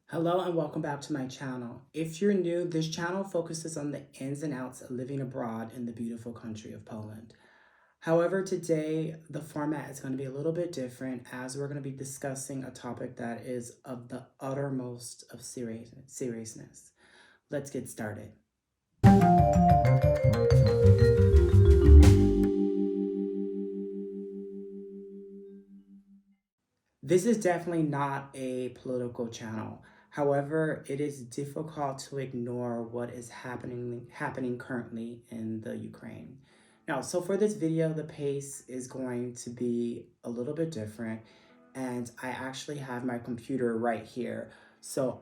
Hello and welcome back to my channel. If you're new, this channel focuses on the ins and outs of living abroad in the beautiful country of Poland. However, today the format is going to be a little bit different as we're going to be discussing a topic that is of the uttermost of seriousness. Let's get started. This is definitely not a political channel. However, it is difficult to ignore what is happening currently in the Ukraine. Now, so for this video, the pace is going to be a little bit different, and I actually have my computer right here. So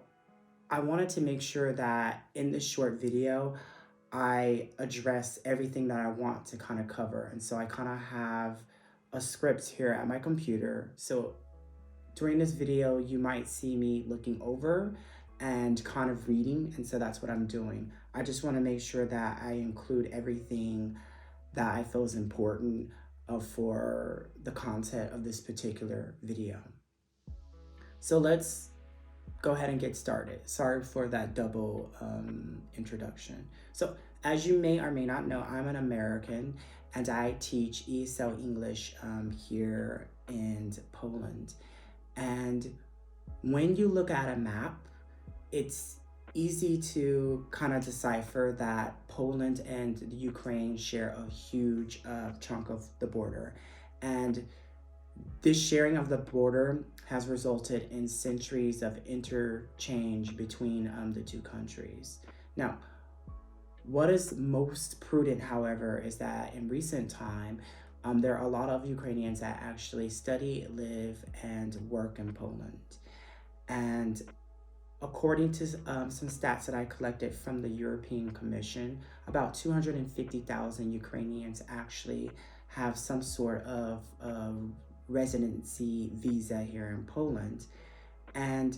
I wanted to make sure that in this short video, I address everything that I want to kind of cover. And so I kind of have a script here at my computer. So during this video, you might see me looking over and kind of reading, and so that's what I'm doing. I just want to make sure that I include everything that I feel is important for the content of this particular video. So let's go ahead and get started. Sorry for that double introduction. So as you may or may not know, I'm an American and I teach ESL English here in Poland. And when you look at a map, it's easy to kind of decipher that Poland and the Ukraine share a huge chunk of the border. And this sharing of the border has resulted in centuries of interchange between the two countries. Now, what is most prudent, however, is that in recent time, there are a lot of Ukrainians that actually study, live, and work in Poland. And according to some stats that I collected from the European Commission, about 250,000 Ukrainians actually have some sort of residency visa here in Poland. And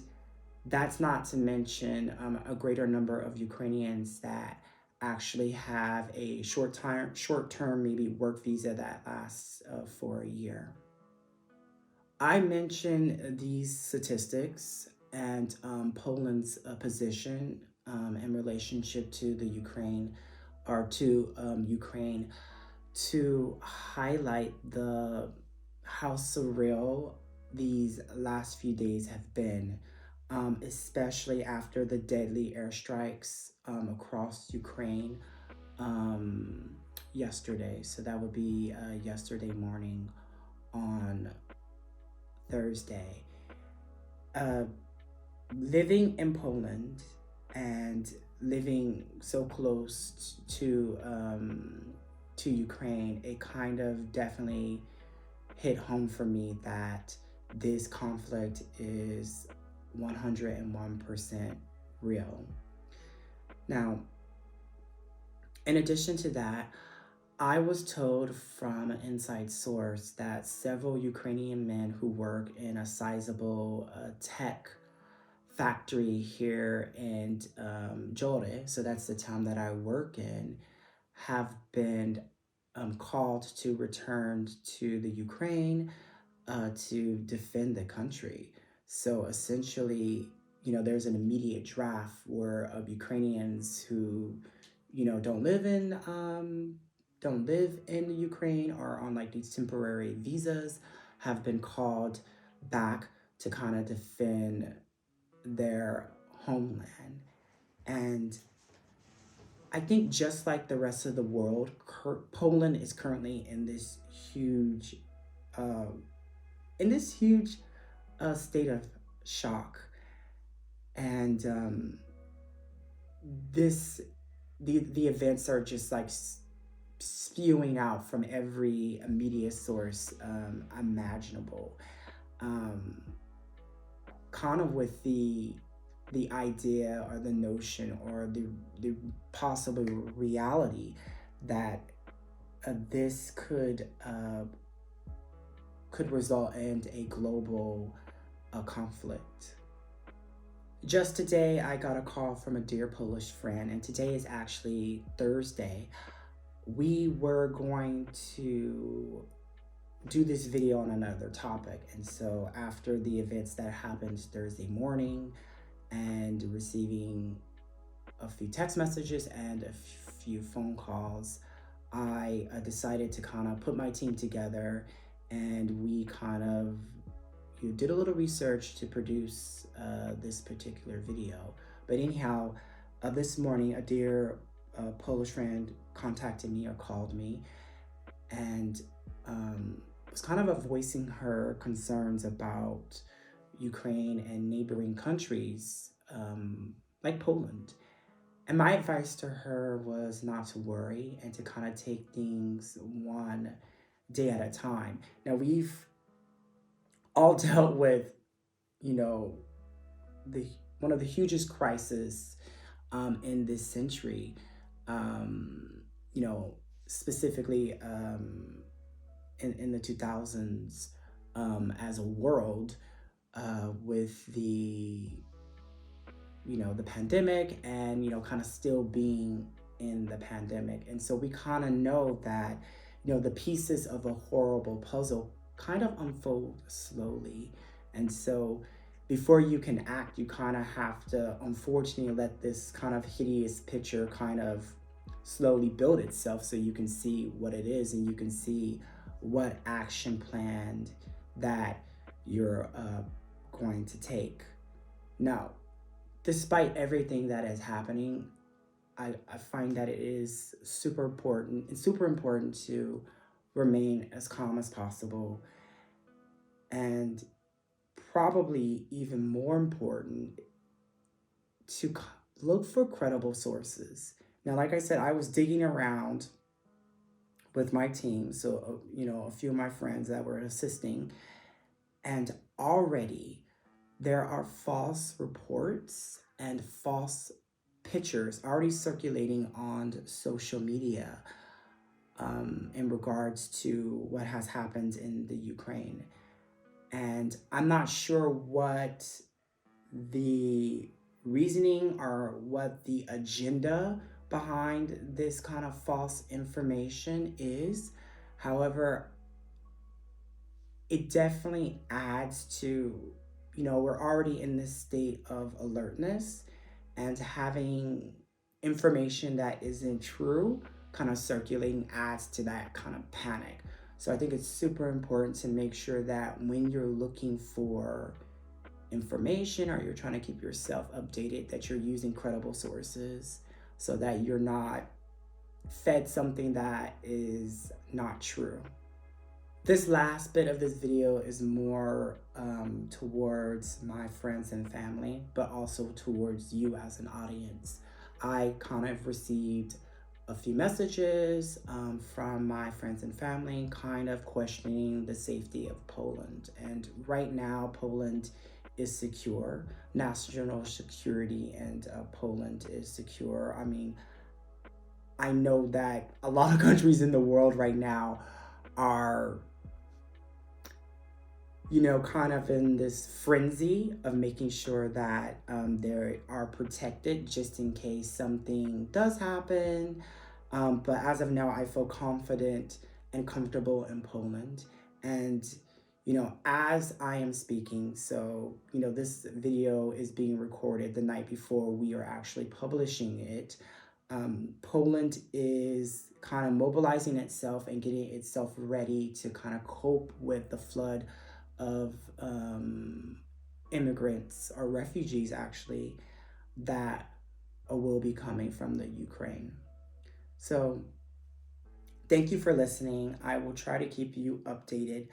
that's not to mention a greater number of Ukrainians that actually have a short-term maybe work visa that lasts for a year. I mention these statistics and Poland's position in relationship to the Ukraine or to Ukraine to highlight how surreal these last few days have been, especially after the deadly airstrikes across Ukraine yesterday. So that would be yesterday morning on Thursday. Living in Poland and living so close to Ukraine, it kind of definitely hit home for me that this conflict is 101% real. Now, in addition to that, I was told from an inside source that several Ukrainian men who work in a sizable tech factory here in Jore, so that's the town that I work in, have been called to return to the Ukraine to defend the country. So essentially, there's an immediate draft where of Ukrainians who, don't live in Ukraine or on like these temporary visas have been called back to kind of defend their homeland. And I think just like the rest of the world, Poland is currently in this huge uh, state of shock, and the events are just like spewing out from every media source imaginable, kind of with the idea or the notion or the possible reality that this could result in a global conflict. Just today, I got a call from a dear Polish friend, and today is actually Thursday. We were going to do this video on another topic, and so after the events that happened Thursday morning and receiving a few text messages and a few phone calls, I decided to kind of put my team together, and we kind of did a little research to produce this particular video. But anyhow, this morning, a dear Polish friend contacted me or called me, and was kind of voicing her concerns about Ukraine and neighboring countries like Poland. And my advice to her was not to worry and to kind of take things one day at a time. Now, we've all dealt with, you know, the one of the hugest crises in this century, you know, specifically in the 2000s as a world with the pandemic and, kind of still being in the pandemic. And so we kind of know that, the pieces of a horrible puzzle kind of unfold slowly. And so before you can act, you kind of have to, unfortunately, let this kind of hideous picture kind of slowly build itself so you can see what it is and you can see what action planned that you're going to take. Now, despite everything that is happening, I find that it is super important to remain as calm as possible, and probably even more important to look for credible sources. Now, like I said, I was digging around with my team, so a few of my friends that were assisting, and already there are false reports and false pictures already circulating on social media in regards to what has happened in the Ukraine. And I'm not sure what the reasoning or what the agenda behind this kind of false information is. However, it definitely adds to, we're already in this state of alertness, and having information that isn't true kind of circulating adds to that kind of panic. So I think it's super important to make sure that when you're looking for information or you're trying to keep yourself updated, that you're using credible sources so that you're not fed something that is not true. This last bit of this video is more towards my friends and family, but also towards you as an audience. I kind of received a few messages from my friends and family kind of questioning the safety of Poland. And right now, Poland is secure. National security and Poland is secure. I mean, I know that a lot of countries in the world right now are kind of in this frenzy of making sure that they are protected just in case something does happen. But as of now, I feel confident and comfortable in Poland. And, as I am speaking, so, this video is being recorded the night before we are actually publishing it. Poland is kind of mobilizing itself and getting itself ready to kind of cope with the flood of immigrants or refugees actually that will be coming from the Ukraine. So thank you for listening. I will try to keep you updated.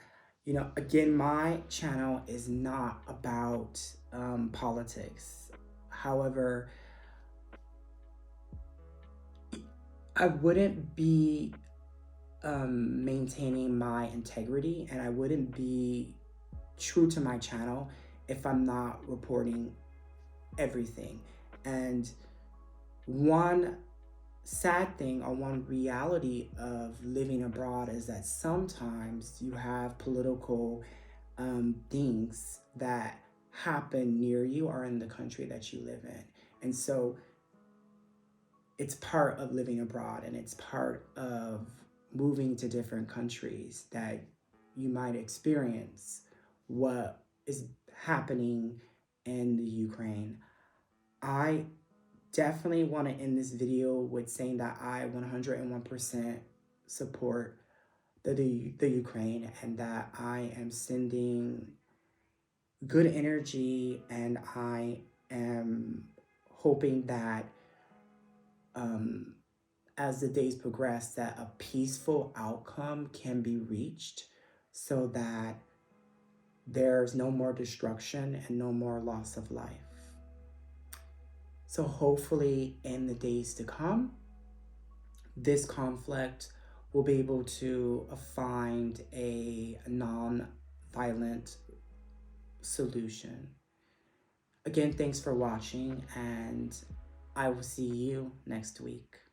Again, my channel is not about politics. However, I wouldn't be maintaining my integrity, and I wouldn't be true to my channel if I'm not reporting everything. And one sad thing or one reality of living abroad is that sometimes you have political things that happen near you or in the country that you live in. And so it's part of living abroad, and it's part of moving to different countries that you might experience what is happening in the Ukraine. I definitely want to end this video with saying that I 101% support the Ukraine, and that I am sending good energy, and I am hoping that um, as the days progress, that a peaceful outcome can be reached so that there's no more destruction and no more loss of life. So hopefully in the days to come, this conflict will be able to find a non-violent solution. Again, thanks for watching, and I will see you next week.